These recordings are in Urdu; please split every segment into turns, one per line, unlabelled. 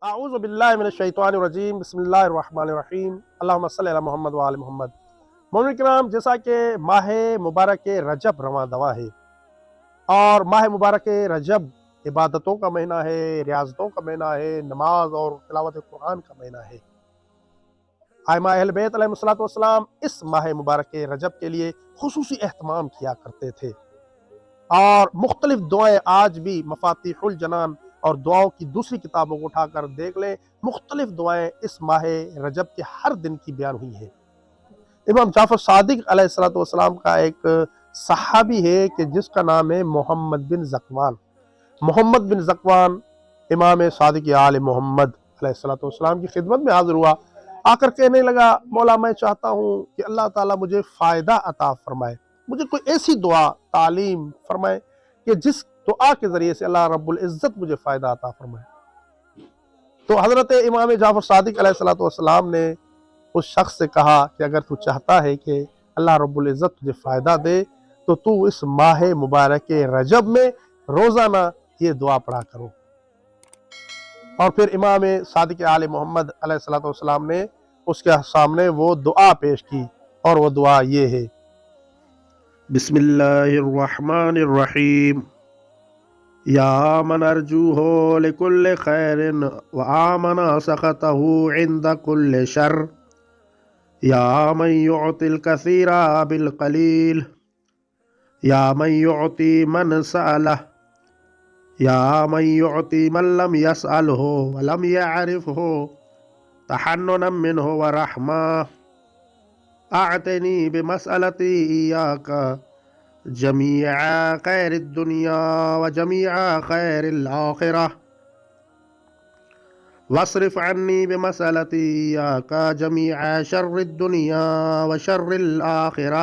اعوذ باللہ من الشیطان الرجیم بسم اللہ الرحمن الرحیم اللہم صلی علی محمد وآل محمد۔ مومنین کرام، جیسا کہ ماہ مبارک رجب رواں دواں ہے اور ماہ مبارک رجب عبادتوں کا مہینہ ہے، ریاضتوں کا مہینہ ہے، نماز اور تلاوت قرآن کا مہینہ ہے۔ ائمہ اہل بیت علیہ الصلوۃ والسلام اس ماہ مبارک رجب کے لیے خصوصی اہتمام کیا کرتے تھے اور مختلف دعائیں آج بھی مفاتیح الجنان اور دعاؤں کی دوسری کتابوں کو اٹھا کر دیکھ لیں، مختلف دعائیں اس ماہ رجب کے ہر دن کی بیان ہوئی ہیں۔ امام جعفر صادق علیہ الصلوۃ والسلام کا ایک صحابی ہے کہ جس کا نام ہے محمد بن زکوان۔ محمد بن زکوان امام صادق آل محمد علیہ الصلوۃ والسلام کی خدمت میں حاضر ہوا، آ کر کہنے لگا، مولا میں چاہتا ہوں کہ اللہ تعالیٰ مجھے فائدہ عطا فرمائے، مجھے کوئی ایسی دعا تعلیم فرمائے کہ جس دعا کے ذریعے سے اللہ رب العزت مجھے فائدہ عطا فرمائے۔ تو حضرت امام جعفر صادق علیہ الصلوۃ والسلام نے اس شخص سے کہا کہ اگر تو چاہتا ہے کہ اللہ رب العزت تجھے فائدہ دے تو اس ماہ مبارک رجب میں روزانہ یہ دعا پڑھا کرو۔ اور پھر امام صادق آل محمد علیہ الصلوۃ والسلام نے اس کے سامنے وہ دعا پیش کی، اور وہ دعا یہ ہے: بسم اللہ الرحمن الرحیم، یا من ارجوہ لکل خیر وآمن سخطہ عند کل شر، یا من یعطی الکثیر بالقلیل، یا من یعطی من سألہ، یا من یعطی من لم یسألہ ولم یعرفہ تحننا منہ ورحمہ، اعطنی بمسألتی ایاک جمیع خیر الدنیا وجمیع خیر الآخرہ، واصرف عنی بمسألتی ایاک جمیع شر الدنیا وشر الآخرہ،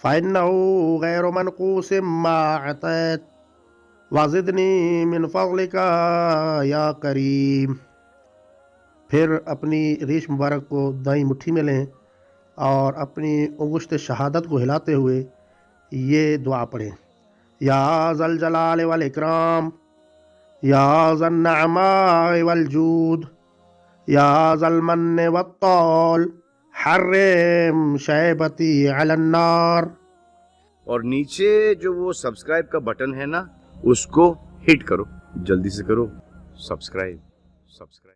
فإنہ غیر منقوص ما اعطیت، وزدنی من فضلک یا کریم۔ پھر اپنی ریش مبارک کو دائیں مٹھی میں لیں اور اپنی انگشت شہادت کو ہلاتے ہوئے یہ دعا پڑھیں: یا ذا الجلال والاکرام، یا ذا النعماء والجود، یا ذا المن والطول، حرم شیبتی علی النار۔
اور نیچے جو وہ سبسکرائب کا بٹن ہے نا، اس کو ہٹ کرو، جلدی سے کرو سبسکرائب۔